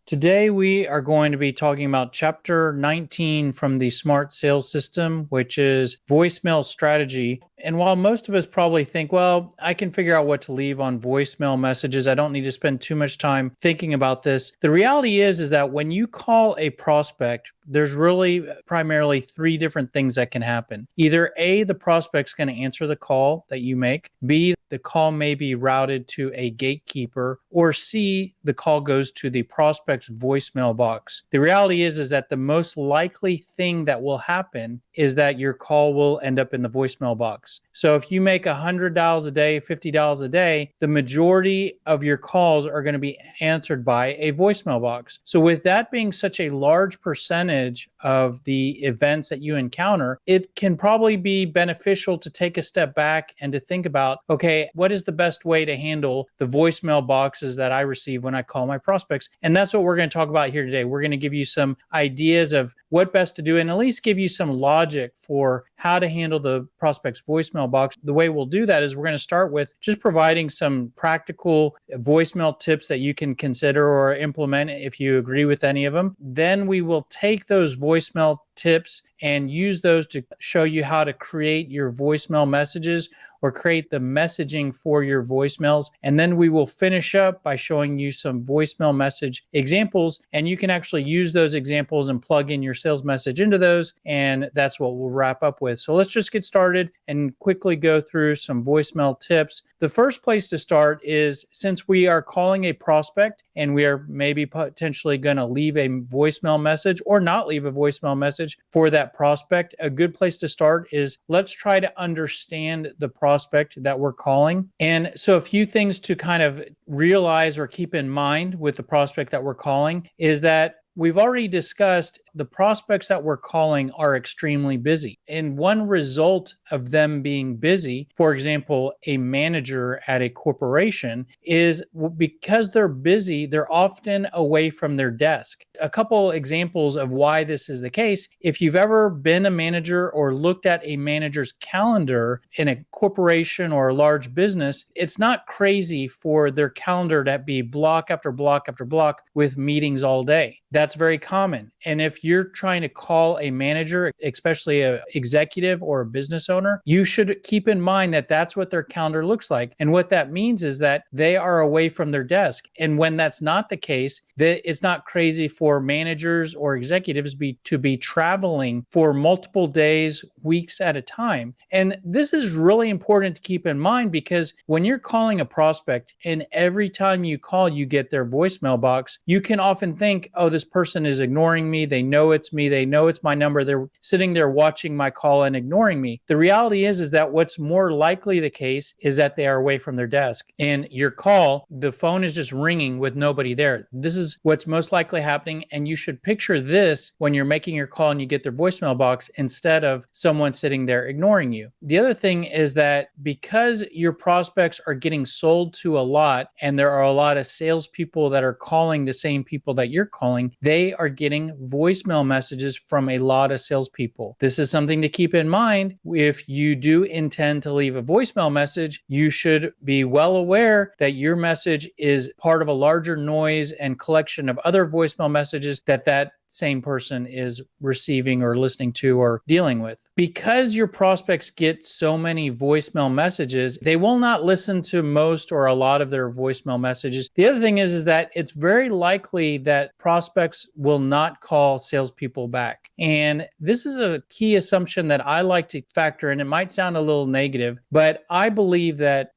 Today, we are going to be talking about chapter 19 from the Smart Sales System, which is voicemail strategy. And while most of us probably think, well, I can figure out what to leave on voicemail messages, I don't need to spend too much time thinking about this. The reality is that when you call a prospect, there's really primarily three different things that can happen. Either A, the prospect's going to answer the call that you make. B, the call may be routed to a gatekeeper, or C, the call goes to the prospect's voicemail box. The reality is that the most likely thing that will happen is that your call will end up in the voicemail box. So if you make $100 a day, $50 a day, the majority of your calls are going to be answered by a voicemail box. So with that being such a large percentage of the events that you encounter, it can probably be beneficial to take a step back and to think about, okay, what is the best way to handle the voicemail boxes that I receive when I call my prospects? And that's what we're going to talk about here today. We're going to give you some ideas of what best to do and at least give you some logic for how to handle the prospect's voicemail box. The way we'll do that is we're going to start with just providing some practical voicemail tips that you can consider or implement if you agree with any of them. Then we will take those voicemail tips and use those to show you how to create your voicemail messages or create the messaging for your voicemails. And then we will finish up by showing you some voicemail message examples, and you can actually use those examples and plug in your sales message into those, and that's what we'll wrap up with. So let's just get started and quickly go through some voicemail tips. The first place to start is, since we are calling a prospect and we are maybe potentially going to leave a voicemail message or not leave a voicemail message for that prospect, a good place to start is let's try to understand the prospect that we're calling. And so a few things to kind of realize or keep in mind with the prospect that we're calling is that we've already discussed the prospects that we're calling are extremely busy. And one result of them being busy, for example, a manager at a corporation, is because they're busy, they're often away from their desk. A couple examples of why this is the case: if you've ever been a manager or looked at a manager's calendar in a corporation or a large business, it's not crazy for their calendar to be block after block after block with meetings all day. That's very common. And if you're trying to call a manager, especially an executive or a business owner, you should keep in mind that that's what their calendar looks like. And what that means is that they are away from their desk. And when that's not the case, it's not crazy for managers or executives to be traveling for multiple days, weeks at a time. And this is really important to keep in mind, because when you're calling a prospect and every time you call, you get their voicemail box, you can often think, oh, this person is ignoring me. They know it's me. They know it's my number. They're sitting there watching my call and ignoring me. The reality is that what's more likely the case is that they are away from their desk. And your call, the phone is just ringing with nobody there. This is what's most likely happening. And you should picture this when you're making your call and you get their voicemail box instead of someone sitting there ignoring you. The other thing is that because your prospects are getting sold to a lot, and there are a lot of salespeople that are calling the same people that you're calling, they are getting voicemail messages from a lot of salespeople. This is something to keep in mind. If you do intend to leave a voicemail message, you should be well aware that your message is part of a larger noise and collection of other voicemail messages that same person is receiving or listening to or dealing with. Because your prospects get so many voicemail messages, they will not listen to most or a lot of their voicemail messages. The other thing is that it's very likely that prospects will not call salespeople back. And this is a key assumption that I like to factor in. It might sound a little negative, but I believe that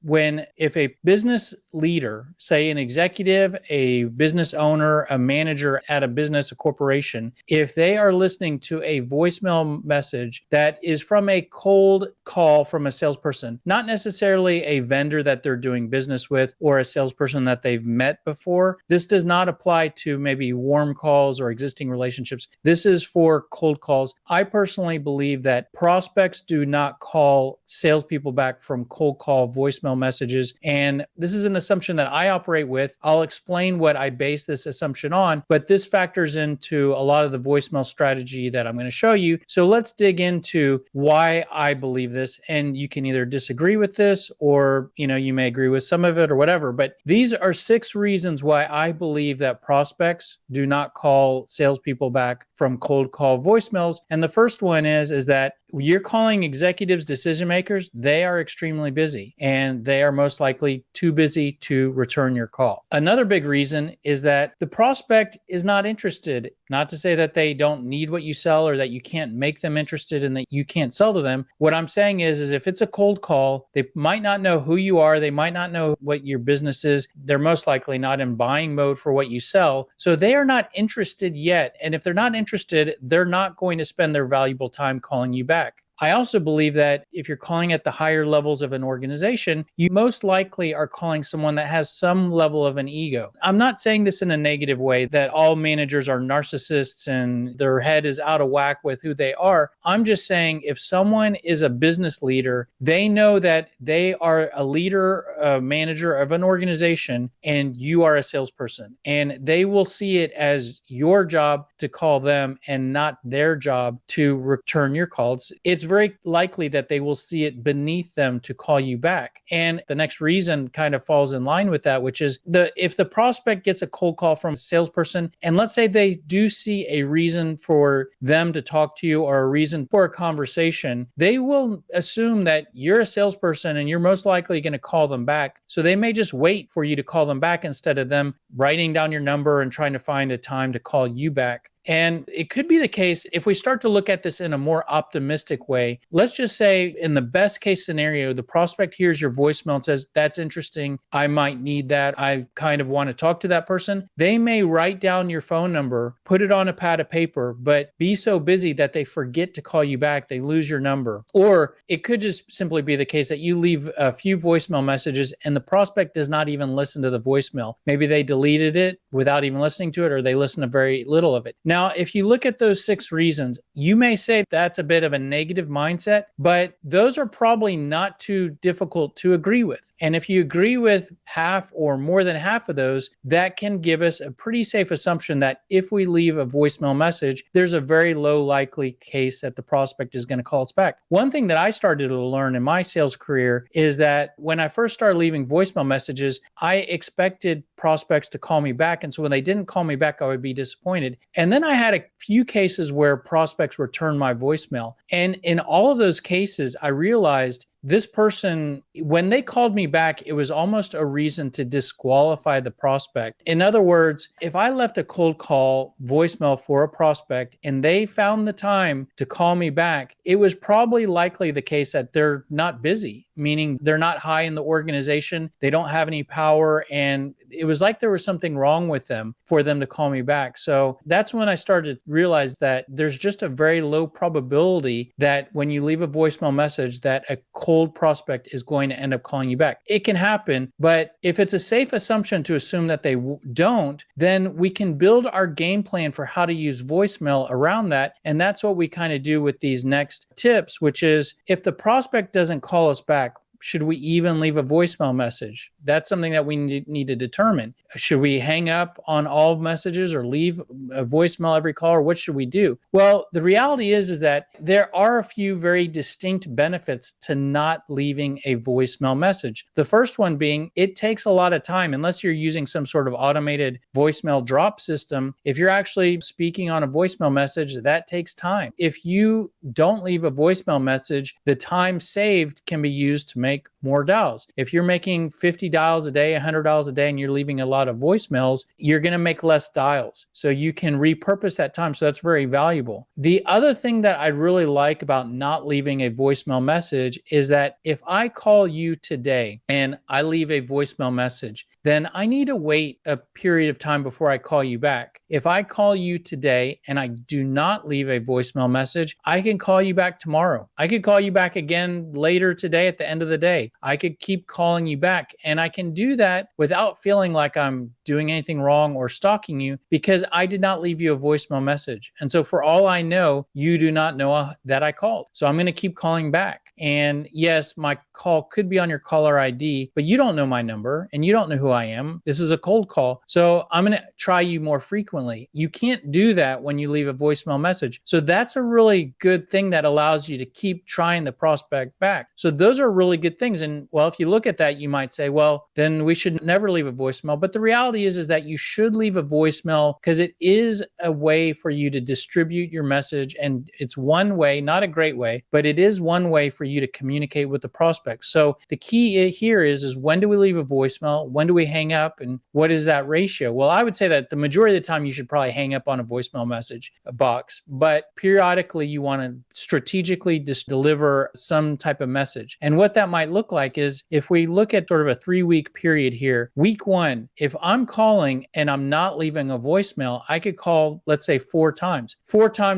if a business leader, say an executive, a business owner, a manager at a business, a corporation, if they are listening to a voicemail message that is from a cold call from a salesperson, not necessarily a vendor that they're doing business with or a salesperson that they've met before, this does not apply to maybe warm calls or existing relationships. This is for cold calls. I personally believe that prospects do not call salespeople back from cold call voicemail messages. And this is an assumption that I operate with. I'll explain what I base this assumption on, but this factors into a lot of the voicemail strategy that I'm going to show you. So let's dig into why I believe this. And you can either disagree with this or, you may agree with some of it or whatever. But these are 6 reasons why I believe that prospects do not call salespeople back from cold call voicemails. And the first one is that you're calling executives, decision makers, they are extremely busy and they are most likely too busy to return your call. Another big reason is that the prospect is not interested. Not to say that they don't need what you sell or that you can't make them interested and that you can't sell to them. What I'm saying is if it's a cold call, they might not know who you are. They might not know what your business is. They're most likely not in buying mode for what you sell. So they are not interested yet. And if they're not interested, they're not going to spend their valuable time calling you back. I also believe that if you're calling at the higher levels of an organization, you most likely are calling someone that has some level of an ego. I'm not saying this in a negative way, that all managers are narcissists and their head is out of whack with who they are. I'm just saying if someone is a business leader, they know that they are a leader, a manager of an organization, and you are a salesperson. And they will see it as your job to call them and not their job to return your calls. It's very likely that they will see it beneath them to call you back. And the next reason kind of falls in line with that, which is if the prospect gets a cold call from a salesperson, and let's say they do see a reason for them to talk to you or a reason for a conversation, they will assume that you're a salesperson and you're most likely going to call them back. So they may just wait for you to call them back instead of them writing down your number and trying to find a time to call you back. And it could be the case if we start to look at this in a more optimistic way. Let's just say in the best case scenario, the prospect hears your voicemail and says, that's interesting. I might need that. I kind of want to talk to that person. They may write down your phone number, put it on a pad of paper, but be so busy that they forget to call you back. They lose your number. Or it could just simply be the case that you leave a few voicemail messages and the prospect does not even listen to the voicemail. Maybe they deleted it without even listening to it, or they listen to very little of it. Now, if you look at those 6 reasons, you may say that's a bit of a negative mindset, but those are probably not too difficult to agree with. And if you agree with half or more than half of those, that can give us a pretty safe assumption that if we leave a voicemail message, there's a very low likely case that the prospect is going to call us back. One thing that I started to learn in my sales career is that when I first started leaving voicemail messages, I expected prospects to call me back. And so when they didn't call me back, I would be disappointed. And then I had a few cases where prospects returned my voicemail. And in all of those cases, I realized this person, when they called me back, it was almost a reason to disqualify the prospect. In other words, if I left a cold call voicemail for a prospect and they found the time to call me back, it was probably likely the case that they're not busy, meaning they're not high in the organization, they don't have any power, and it was like there was something wrong with them for them to call me back. So that's when I started to realize that there's just a very low probability that when you leave a voicemail message that a cold prospect is going to end up calling you back. It can happen, but if it's a safe assumption to assume that they don't, then we can build our game plan for how to use voicemail around that. And that's what we kind of do with these next tips, which is if the prospect doesn't call us back, should we even leave a voicemail message? That's something that we need to determine. Should we hang up on all messages or leave a voicemail every call, or what should we do? Well, the reality is that there are a few very distinct benefits to not leaving a voicemail message. The first one being it takes a lot of time, unless you're using some sort of automated voicemail drop system. If you're actually speaking on a voicemail message, that takes time. If you don't leave a voicemail message, the time saved can be used to make more dials. If you're making 50 dials a day, 100 dials a day, and you're leaving a lot of voicemails, you're going to make less dials. So you can repurpose that time. So that's very valuable. The other thing that I really like about not leaving a voicemail message is that if I call you today and I leave a voicemail message, then I need to wait a period of time before I call you back. If I call you today and I do not leave a voicemail message, I can call you back tomorrow. I could call you back again later today at the end of the day. I could keep calling you back, and I can do that without feeling like I'm doing anything wrong or stalking you because I did not leave you a voicemail message. And so for all I know, you do not know that I called. So I'm going to keep calling back. And yes, my call could be on your caller ID, but you don't know my number and you don't know who I am. This is a cold call. So I'm going to try you more frequently. You can't do that when you leave a voicemail message. So that's a really good thing that allows you to keep trying the prospect back. So those are really good things. And well, if you look at that, you might say, well, then we should never leave a voicemail. But the reality is that you should leave a voicemail because it is a way for you to distribute your message. And it's one way, not a great way, but it is one way for you to communicate with the prospect. So the key here is when do we leave a voicemail? When do we hang up? And what is that ratio? Well, I would say that the majority of the time you should probably hang up on a voicemail message box, but periodically you want to strategically just deliver some type of message. And what that might look like is if we look at sort of a 3-week period here, week 1, if I'm calling and I'm not leaving a voicemail, I could call, let's say 4 times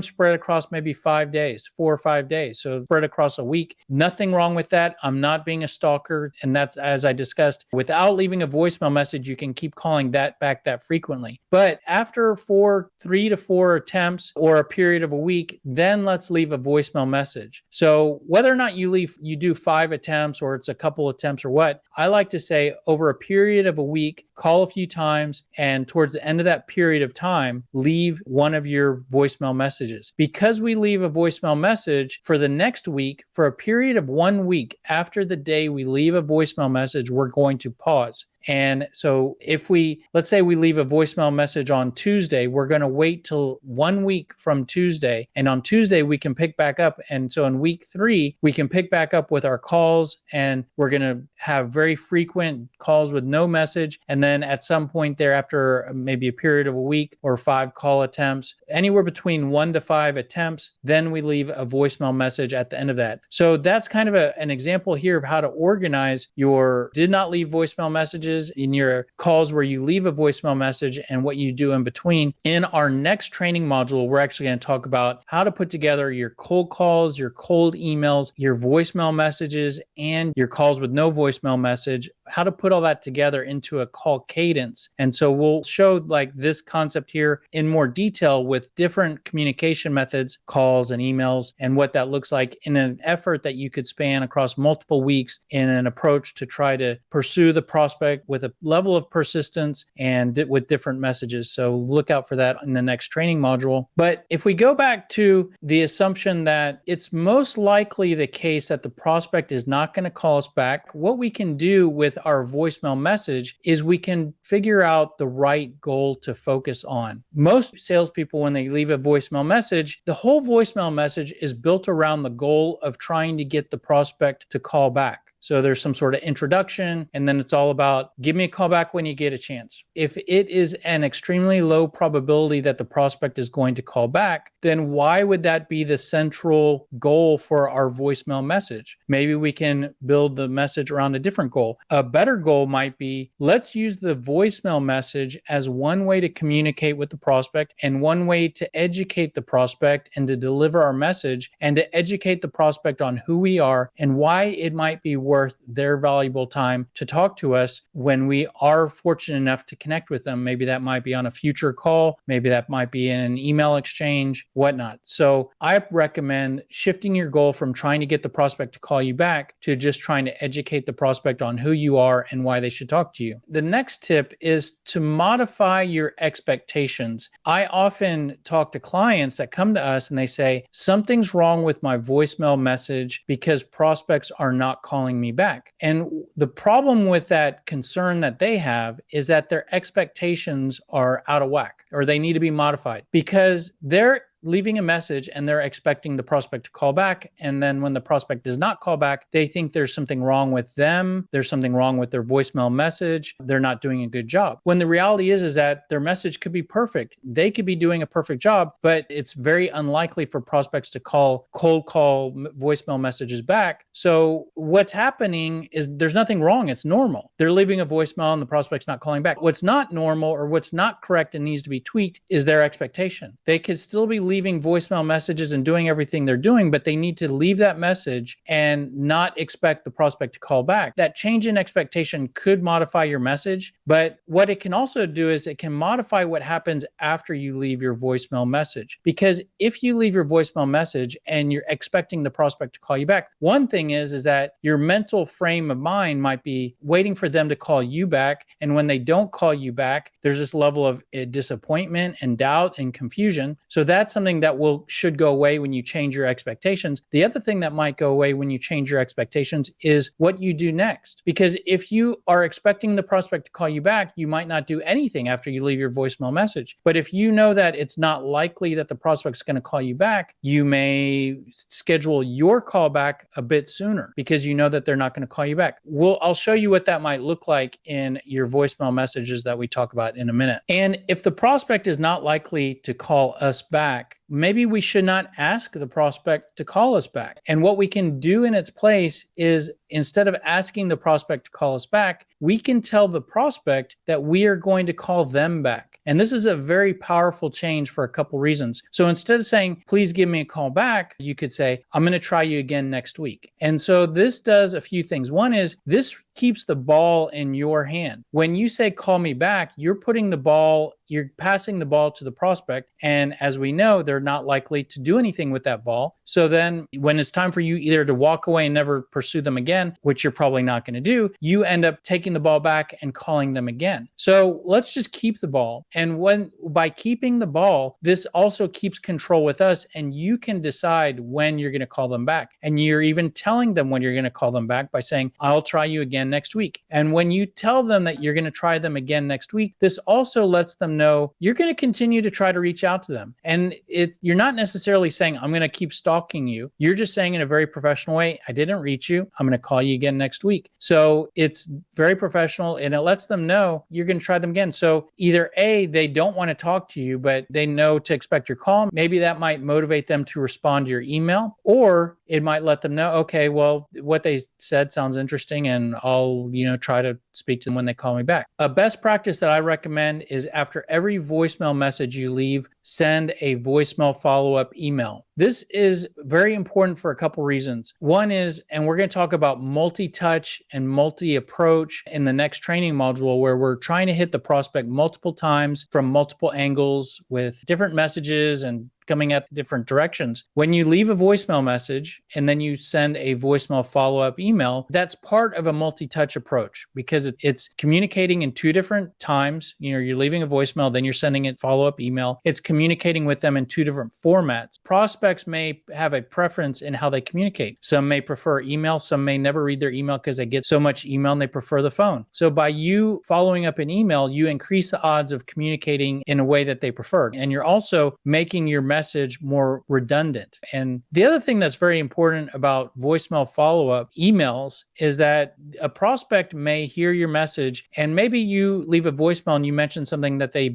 spread across maybe 5 days, 4 or 5 days. So spread across a week. Nothing wrong with that. I'm not being a stalker. And that's, as I discussed, without leaving a voicemail message, you can keep calling that back that frequently. But after 3 to 4 attempts or a period of a week, then let's leave a voicemail message. So whether or not you do 5 attempts or it's a couple attempts or what, I like to say over a period of a week, call a few times, and towards the end of that period of time, leave one of your voicemail messages. Because we leave a voicemail message for the next week, for a period of 1 week after the day we leave a voicemail message, we're going to pause. And so let's say we leave a voicemail message on Tuesday, we're going to wait till 1 week from Tuesday. And on Tuesday, we can pick back up. And so in week 3, we can pick back up with our calls, and we're going to have very frequent calls with no message. And then at some point there, after maybe a period of a week or 5 call attempts, anywhere between 1 to 5 attempts, then we leave a voicemail message at the end of that. So that's kind of an example here of how to organize your did not leave voicemail messages in your calls where you leave a voicemail message and what you do in between. In our next training module, we're actually going to talk about how to put together your cold calls, your cold emails, your voicemail messages, and your calls with no voicemail message, how to put all that together into a call cadence. And so we'll show like this concept here in more detail with different communication methods, calls and emails, and what that looks like in an effort that you could span across multiple weeks in an approach to try to pursue the prospect with a level of persistence and with different messages. So look out for that in the next training module. But if we go back to the assumption that it's most likely the case that the prospect is not going to call us back, what we can do with our voicemail message is we can figure out the right goal to focus on. Most salespeople, when they leave a voicemail message, the whole voicemail message is built around the goal of trying to get the prospect to call back. So there's some sort of introduction, and then it's all about give me a call back when you get a chance. If it is an extremely low probability that the prospect is going to call back, then why would that be the central goal for our voicemail message? Maybe we can build the message around a different goal. A better goal might be, let's use the voicemail message as one way to communicate with the prospect and one way to educate the prospect and to deliver our message and to educate the prospect on who we are and why it might be worth their valuable time to talk to us when we are fortunate enough to connect with them. Maybe that might be on a future call. Maybe that might be in an email exchange, whatnot. So I recommend shifting your goal from trying to get the prospect to call you back to just trying to educate the prospect on who you are and why they should talk to you. The next tip is to modify your expectations. I often talk to clients that come to us and they say, something's wrong with my voicemail message because prospects are not calling me back. And the problem with that concern that they have is that their expectations are out of whack or they need to be modified because leaving a message and they're expecting the prospect to call back. And then when the prospect does not call back, they think there's something wrong with them. There's something wrong with their voicemail message. They're not doing a good job. When the reality is that their message could be perfect. They could be doing a perfect job, but it's very unlikely for prospects to cold call voicemail messages back. So what's happening is there's nothing wrong. It's normal. They're leaving a voicemail and the prospect's not calling back. What's not normal or what's not correct and needs to be tweaked is their expectation. They could still be leaving voicemail messages and doing everything they're doing, but they need to leave that message and not expect the prospect to call back. That change in expectation could modify your message, but what it can also do is it can modify what happens after you leave your voicemail message. Because if you leave your voicemail message and you're expecting the prospect to call you back, one thing is that your mental frame of mind might be waiting for them to call you back. And when they don't call you back, there's this level of disappointment and doubt and confusion. So that's something that should go away when you change your expectations. The other thing that might go away when you change your expectations is what you do next. Because if you are expecting the prospect to call you back, you might not do anything after you leave your voicemail message. But if you know that it's not likely that the prospect's going to call you back, you may schedule your call back a bit sooner because you know that they're not going to call you back. I'll show you what that might look like in your voicemail messages that we talk about in a minute. And if the prospect is not likely to call us back, maybe we should not ask the prospect to call us back. And what we can do in its place is, instead of asking the prospect to call us back, we can tell the prospect that we are going to call them back. And this is a very powerful change for a couple reasons. So instead of saying, please give me a call back, you could say, I'm going to try you again next week. And so this does a few things. One is this keeps the ball in your hand. When you say, call me back, you're passing the ball to the prospect. And as we know, they're not likely to do anything with that ball. So then when it's time for you either to walk away and never pursue them again, which you're probably not going to do, you end up taking the ball back and calling them again. So let's just keep the ball. And by keeping the ball, this also keeps control with us, and you can decide when you're going to call them back. And you're even telling them when you're going to call them back by saying, I'll try you again next week. And when you tell them that you're going to try them again next week, this also lets them know you're going to continue to try to reach out to them. And you're not necessarily saying, I'm going to keep stalking you. You're just saying in a very professional way, I didn't reach you. I'm going to call you again next week. So it's very professional, and it lets them know you're going to try them again. So either A, they don't want to talk to you, but they know to expect your call. Maybe that might motivate them to respond to your email, or it might let them know, okay, well, what they said sounds interesting, and I'll, try to speak to them when they call me back. A best practice that I recommend is after every voicemail message you leave, send a voicemail follow-up email. This is very important for a couple reasons. One is, and we're going to talk about multi-touch and multi-approach in the next training module, where we're trying to hit the prospect multiple times from multiple angles with different messages and coming at different directions. When you leave a voicemail message and then you send a voicemail follow-up email, that's part of a multi-touch approach, because it's communicating in two different times. You're leaving a voicemail, then you're sending a follow-up email. It's communicating with them in two different formats. Prospects may have a preference in how they communicate. Some may prefer email. Some may never read their email because they get so much email and they prefer the phone. So by you following up an email, you increase the odds of communicating in a way that they prefer. And you're also making your message more redundant. And the other thing that's very important about voicemail follow-up emails is that a prospect may hear your message, and maybe you leave a voicemail and you mention something that they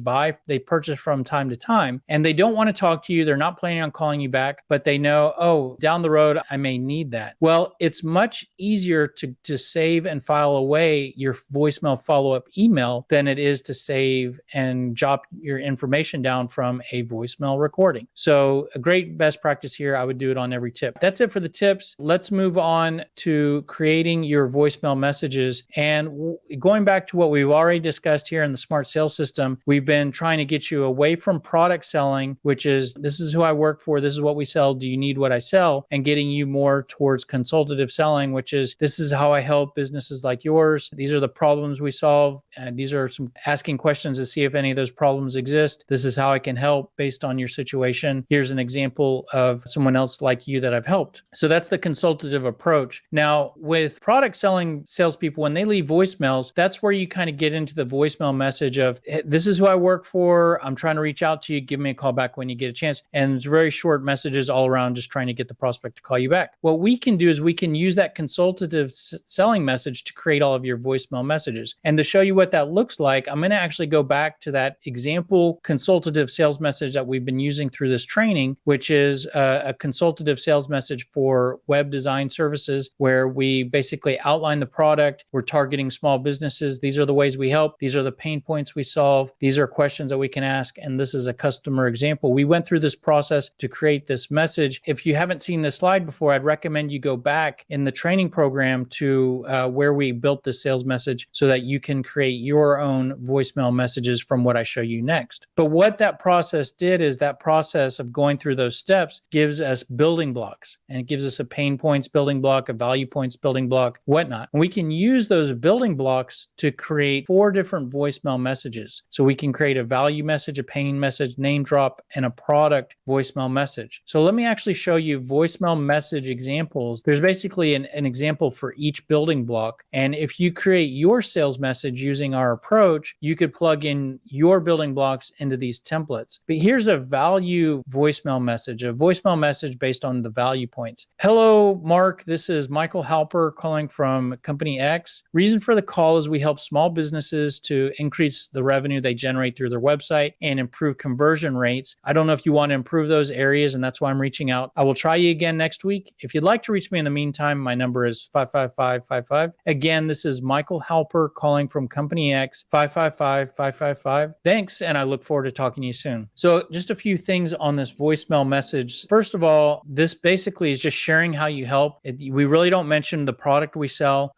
purchase from time to time, and they don't want to talk to you. They're not planning on calling you back, but they know, oh, down the road, I may need that. Well, it's much easier to save and file away your voicemail follow-up email than it is to save and jot your information down from a voicemail recording. So a great best practice here, I would do it on every tip. That's it for the tips. Let's move on to creating your voicemail messages. And going back to what we've already discussed here in the Smart Sales System, we've been trying to get you away from product selling, which is, this is who I work for, this is what we sell, do you need what I sell? And getting you more towards consultative selling, which is, this is how I help businesses like yours. These are the problems we solve. And these are some asking questions to see if any of those problems exist. This is how I can help based on your situation. Here's an example of someone else like you that I've helped. So that's the consultative approach. Now, with product selling salespeople, when they leave voicemails, that's where you kind of get into the voicemail message of, hey, this is who I work for. I'm trying to reach out to you, give me a call back when you get a chance. And it's very short messages all around, just trying to get the prospect to call you back. What we can do is we can use that consultative selling message to create all of your voicemail messages. And to show you what that looks like, I'm going to actually go back to that example consultative sales message that we've been using through this training, which is a consultative sales message for web design services, where we basically outline the product. We're targeting small businesses. These are the ways we help. These are the pain points we solve. These are questions that we can ask. And this is a customer example. We went through this process to create this message. If you haven't seen this slide before, I'd recommend you go back in the training program to where we built this sales message so that you can create your own voicemail messages from what I show you next. But what that process did is that process of going through those steps gives us building blocks, and it gives us a pain points building block, a value points building block, whatnot. And we can use those building blocks to create 4 different voicemail messages. So we can create a value message, a pain message, name drop, and a product voicemail message. So let me actually show you voicemail message examples. There's basically an example for each building block. And if you create your sales message using our approach, you could plug in your building blocks into these templates. But here's a value voicemail message, a voicemail message based on the value points. Hello, Mark. This is Michael Halper calling from Company X. Reason for the call is we help small businesses to increase the revenue they generate through their website and improve conversion rates. I don't know if you want to improve those areas, and that's why I'm reaching out. I will try you again next week. If you'd like to reach me in the meantime, my number is 55555. Again, this is Michael Halper calling from Company X, 555-555. Thanks, and I look forward to talking to you soon. So just a few things on this voicemail message. First of all, this basically is just sharing how you help. We really don't mention the product we sell.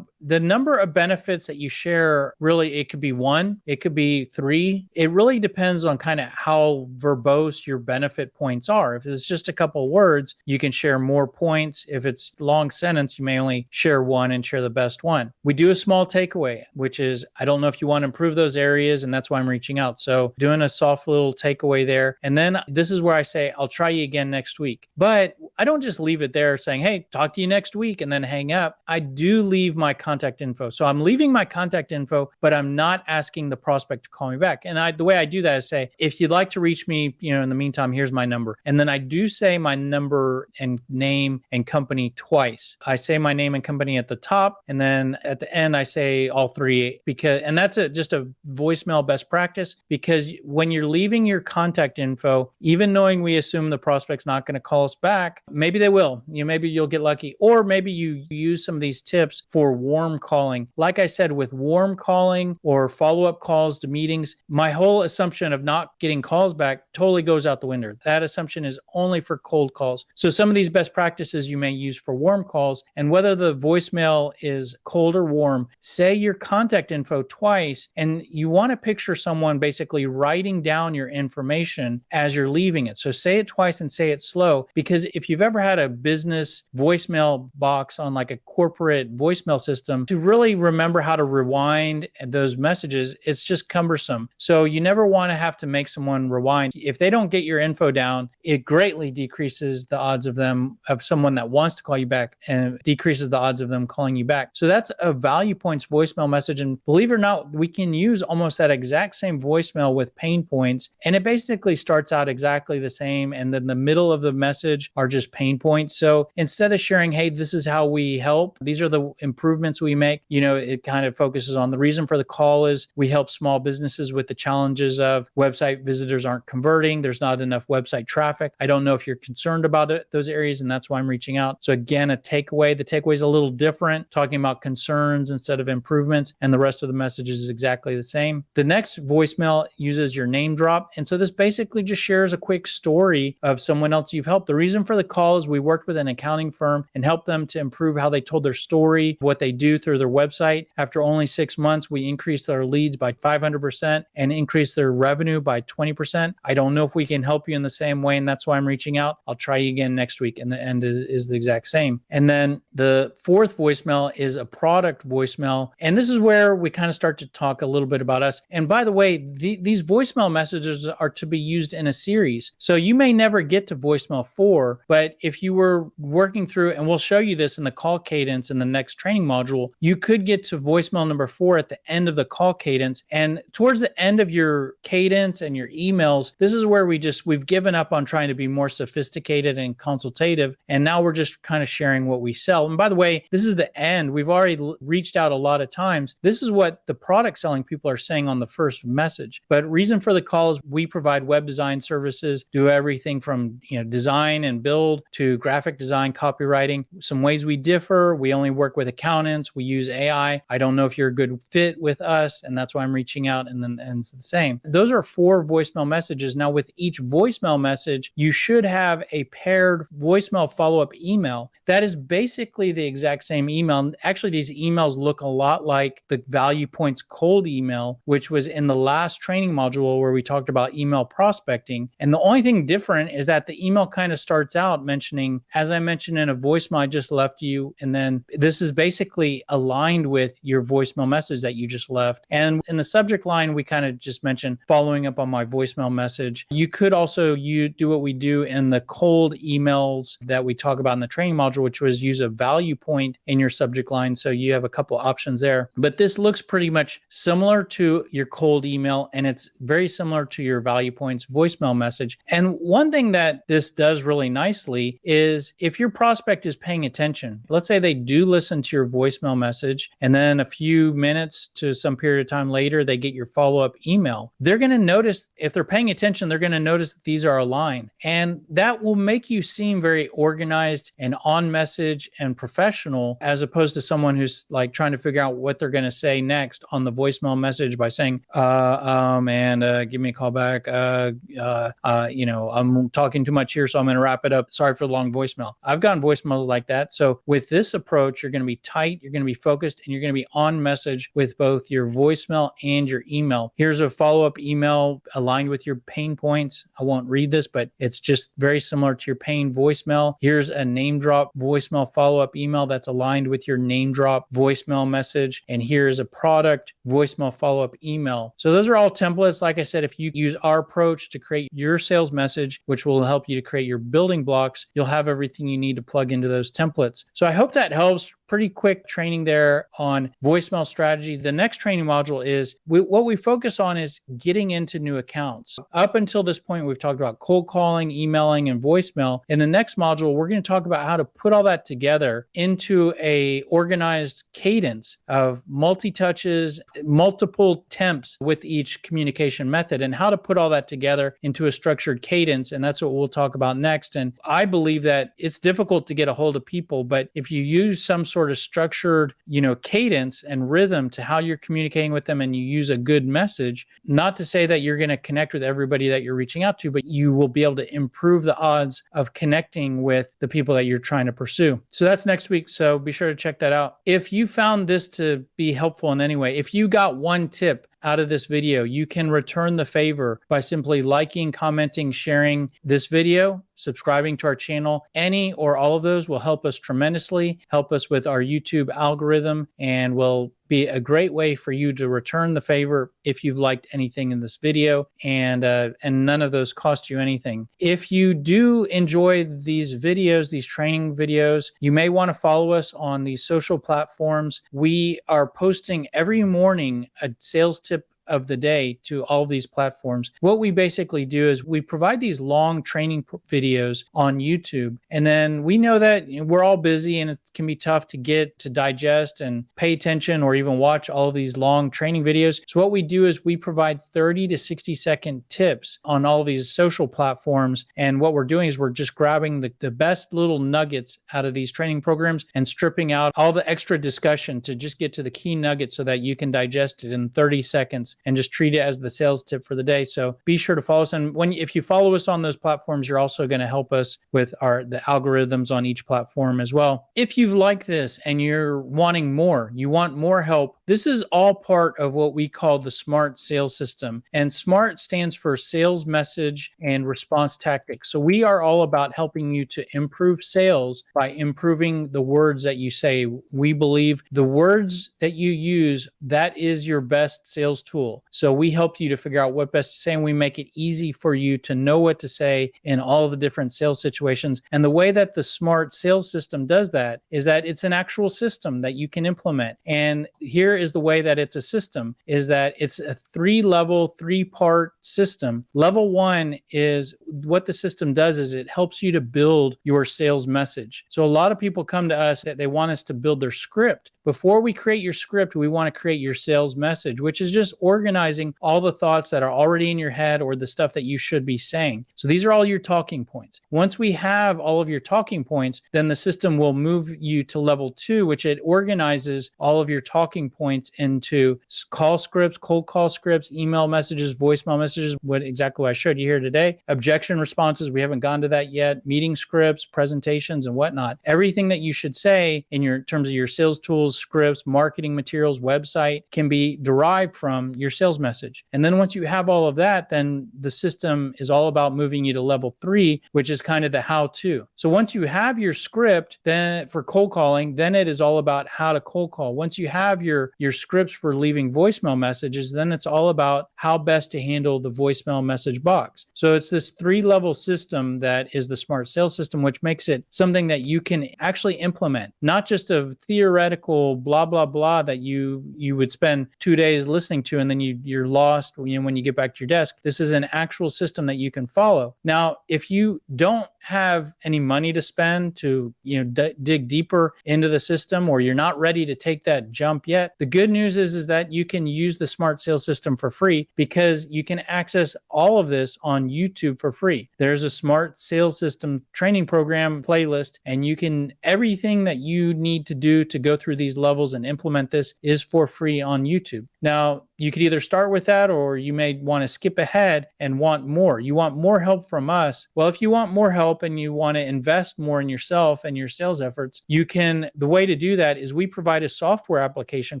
The number of benefits that you share, really, it could be 1, it could be 3. It really depends on kind of how verbose your benefit points are. If it's just a couple words, you can share more points. If it's long sentence, you may only share 1 and share the best one. We do a small takeaway, which is, I don't know if you want to improve those areas, and that's why I'm reaching out. So doing a soft little takeaway there. And then this is where I say, I'll try you again next week. But I don't just leave it there saying, hey, talk to you next week, and then hang up. I do leave my contact info. So I'm leaving my contact info, but I'm not asking the prospect to call me back. And the way I do that is say, if you'd like to reach me, in the meantime, here's my number. And then I do say my number and name and company twice. I say my name and company at the top, and then at the end, I say all 3, and that's just a voicemail best practice, because when you're leaving your contact info, even knowing we assume the prospect's not going to call us back, maybe they will. Maybe you'll get lucky, or maybe you use some of these tips for warm calling. Like I said, with warm calling or follow-up calls to meetings, my whole assumption of not getting calls back totally goes out the window. That assumption is only for cold calls. So some of these best practices you may use for warm calls, and whether the voicemail is cold or warm, say your contact info twice, and you want to picture someone basically writing down your information as you're leaving it. So say it twice and say it slow, because if you've ever had a business voicemail box on like a corporate voicemail system, to really remember how to rewind those messages, it's just cumbersome. So you never want to have to make someone rewind. If they don't get your info down, it greatly decreases the odds of someone that wants to call you back, and decreases the odds of them calling you back. So that's a value points voicemail message. And believe it or not, we can use almost that exact same voicemail with pain points. And it basically starts out exactly the same. And then the middle of the message are just pain points. So instead of sharing, hey, this is how we help, these are the improvements we make, it kind of focuses on the reason for the call is we help small businesses with the challenges of website visitors aren't converting. There's not enough website traffic. I don't know if you're concerned about those areas, and that's why I'm reaching out. So again, a takeaway. The takeaway is a little different, talking about concerns instead of improvements, and the rest of the message is exactly the same. The next voicemail uses your name drop. And so this basically just shares a quick story of someone else you've helped. The reason for the call is we worked with an accounting firm and helped them to improve how they told their story, what they do through their website. After only 6 months, we increased their leads by 500% and increased their revenue by 20%. I don't know if we can help you in the same way, and that's why I'm reaching out. I'll try you again next week, and the end is the exact same. And then the fourth voicemail is a product voicemail. And this is where we kind of start to talk a little bit about us. And by the way, these voicemail messages are to be used in a series. So you may never get to voicemail 4, but But if you were working through, and we'll show you this in the call cadence in the next training module, you could get to voicemail number 4 at the end of the call cadence. And towards the end of your cadence and your emails, this is where we've given up on trying to be more sophisticated and consultative. And now we're just kind of sharing what we sell. And by the way, this is the end. We've already reached out a lot of times. This is what the product selling people are saying on the first message. But reason for the call is we provide web design services, do everything from design and build to graphic design, copywriting. Some ways we differ: we only work with accountants. We use AI. I don't know if you're a good fit with us, and that's why I'm reaching out. And then it's the same. Those are 4 voicemail messages. Now, with each voicemail message, you should have a paired voicemail follow-up email. That is basically the exact same email. Actually, these emails look a lot like the Value Points cold email, which was in the last training module where we talked about email prospecting. And the only thing different is that the email kind of starts out mentioning, as I mentioned in a voicemail I just left you, and then this is basically aligned with your voicemail message that you just left. And in the subject line, we kind of just mentioned following up on my voicemail message. You could also do what we do in the cold emails that we talk about in the training module, which was use a value point in your subject line. So you have a couple options there. But this looks pretty much similar to your cold email, and it's very similar to your value points voicemail message. And one thing that this does really nicely is if your prospect is paying attention, let's say they do listen to your voicemail message, and then a few minutes to some period of time later, they get your follow-up email. They're going to notice, if they're paying attention, they're going to notice that these are aligned. And that will make you seem very organized and on message and professional, as opposed to someone who's like trying to figure out what they're going to say next on the voicemail message by saying, give me a call back. I'm talking too much here, so I'm going to wrap it up. Sorry for the long voicemail. I've gotten voicemails like that. So with this approach, you're going to be tight, you're going to be focused, and you're going to be on message with both your voicemail and your email. Here's a follow-up email aligned with your pain points. I won't read this, but it's just very similar to your pain voicemail. Here's a name drop voicemail follow-up email that's aligned with your name drop voicemail message. And here's a product voicemail follow-up email. So those are all templates. Like I said, if you use our approach to create your sales message, which will help you to create your building blocks, you'll have everything you need to plug into those templates. So I hope that helps. Pretty quick training there on voicemail strategy. The next training module is what we focus on is getting into new accounts. Up until this point, we've talked about cold calling, emailing, and voicemail. In the next module, we're going to talk about how to put all that together into a organized cadence of multi-touches, multiple temps with each communication method, and how to put all that together into a structured cadence. And that's what we'll talk about next. And I believe that it's difficult to get a hold of people, but if you use some sort of structured, cadence and rhythm to how you're communicating with them, and you use a good message, not to say that you're going to connect with everybody that you're reaching out to, but you will be able to improve the odds of connecting with the people that you're trying to pursue. So that's next week. So be sure to check that out. If you found this to be helpful in any way, if you got one tip out of this video, you can return the favor by simply liking, commenting, sharing this video, subscribing to our channel. Any or all of those will help us tremendously, help us with our YouTube algorithm, and will be a great way for you to return the favor if you've liked anything in this video, and none of those cost you anything. If you do enjoy these videos, these training videos, you may want to follow us on these social platforms. We are posting every morning a sales tip of the day to all of these platforms. What we basically do is we provide these long training videos on YouTube, and then we know that we're all busy and it can be tough to get to digest and pay attention or even watch all of these long training videos. So what we do is we provide 30 to 60 second tips on all of these social platforms, and what we're doing is we're just grabbing the best little nuggets out of these training programs and stripping out all the extra discussion to just get to the key nuggets so that you can digest it in 30 seconds and just treat it as the sales tip for the day. So be sure to follow us. And if you follow us on those platforms, you're also going to help us with the algorithms on each platform as well. If you like this and you're wanting more, you want more help, this is all part of what we call the SMART sales system. And SMART stands for sales, message, and response tactics. So we are all about helping you to improve sales by improving the words that you say. We believe the words that you use, that is your best sales tool tool. So we help you to figure out what best to say, and we make it easy for you to know what to say in all of the different sales situations. And the way that the Smart Sales System does that is that it's an actual system that you can implement. And here is the way that it's a system, is that it's a 3-level, 3-part system. Level 1 is what the system does is it helps you to build your sales message. So a lot of people come to us that they want us to build their script. Before we create your script, we want to create your sales message, which is just organizing all the thoughts that are already in your head or the stuff that you should be saying. So these are all your talking points. Once we have all of your talking points, then the system will move you to level 2, which it organizes all of your talking points into call scripts, cold call scripts, email messages, voicemail messages, what exactly I showed you here today, objection responses. We haven't gone to that yet, meeting scripts, presentations, and whatnot. Everything that you should say in terms of your sales tools, scripts, marketing materials, website can be derived from your sales message. And then once you have all of that, then the system is all about moving you to level 3, which is kind of the how-to. So once you have your script, then for cold calling, then it is all about how to cold call. Once you have your scripts for leaving voicemail messages, then it's all about how best to handle the voicemail message box. So it's this 3-level system that is the Smart Sales System, which makes it something that you can actually implement, not just a theoretical blah, blah, blah that you would spend 2 days listening to and then you're lost when you get back to your desk. This is an actual system that you can follow. Now, if you don't have any money to spend to dig deeper into the system, or you're not ready to take that jump yet, the good news is that you can use the Smart Sales System for free, because you can access all of this on YouTube for free. There's a Smart Sales System training program playlist, and everything that you need to do to go through these levels and implement this is for free on YouTube. Now, you could either start with that, or you may want to skip ahead and want more. You want more help from us. Well, if you want more help and you want to invest more in yourself and your sales efforts, the way to do that is we provide a software application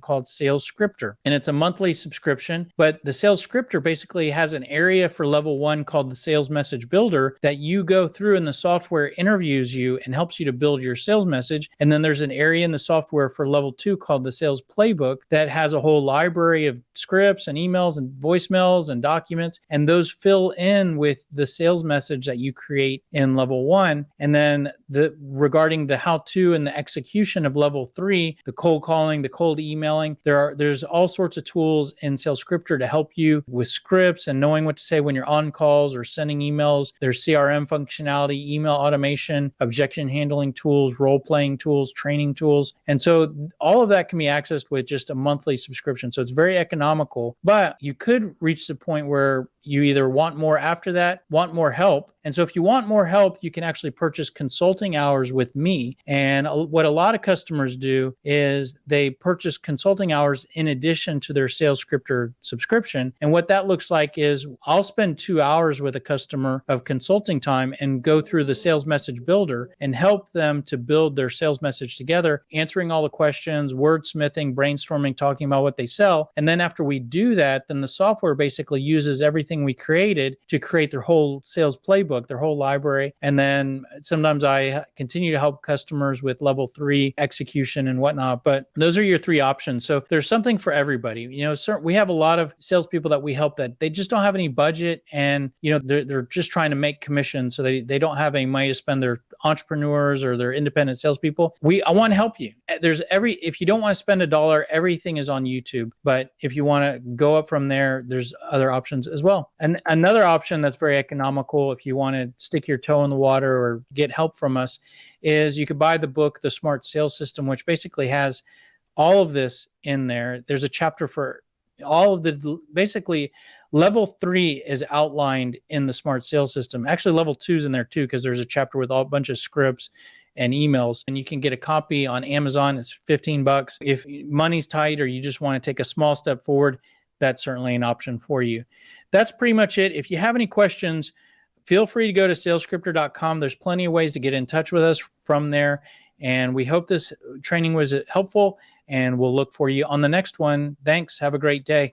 called Sales Scripter, and it's a monthly subscription. But the Sales Scripter basically has an area for level 1 called the Sales Message Builder that you go through, and the software interviews you and helps you to build your sales message. And then there's an area in the software for level 2 called the Sales Playbook that has a whole library of scripts and emails and voicemails and documents, and those fill in with the sales message that you create in level 1. And then regarding the how-to and the execution of level 3, the cold calling, the cold emailing, there's all sorts of tools in Sales Scripter to help you with scripts and knowing what to say when you're on calls or sending emails. There's CRM functionality, email automation, objection handling tools, role-playing tools, training tools. And so all of that can be accessed with just a monthly subscription. So it's very economical, but you could reach the point where you either want more after that, want more help. And so if you want more help, you can actually purchase consulting hours with me. And what a lot of customers do is they purchase consulting hours in addition to their Sales Scripter subscription. And what that looks like is I'll spend 2 hours with a customer of consulting time and go through the Sales Message Builder and help them to build their sales message together, answering all the questions, wordsmithing, brainstorming, talking about what they sell. And then after we do that, then the software basically uses everything we created to create their whole sales playbook, their whole library. And then sometimes I continue to help customers with level 3 execution and whatnot. But those are your 3 options. So there's something for everybody. We have a lot of salespeople that we help that they just don't have any budget, and they're just trying to make commissions, so they don't have any money to spend. Their entrepreneurs or their independent salespeople. I want to help you. If you don't want to spend $1, everything is on YouTube. But if you want to go up from there, there's other options as well. And another option that's very economical, if you want to stick your toe in the water or get help from us, is you could buy the book, The Smart Sales System, which basically has all of this in there. There's a chapter for all of basically level 3 is outlined in the Smart Sales System. Actually, level 2 is in there too, because there's a chapter with a bunch of scripts and emails, and you can get a copy on Amazon. It's $15. If money's tight or you just want to take a small step forward, that's certainly an option for you. That's pretty much it. If you have any questions, feel free to go to salesscripter.com. There's plenty of ways to get in touch with us from there. And we hope this training was helpful, and we'll look for you on the next one. Thanks. Have a great day.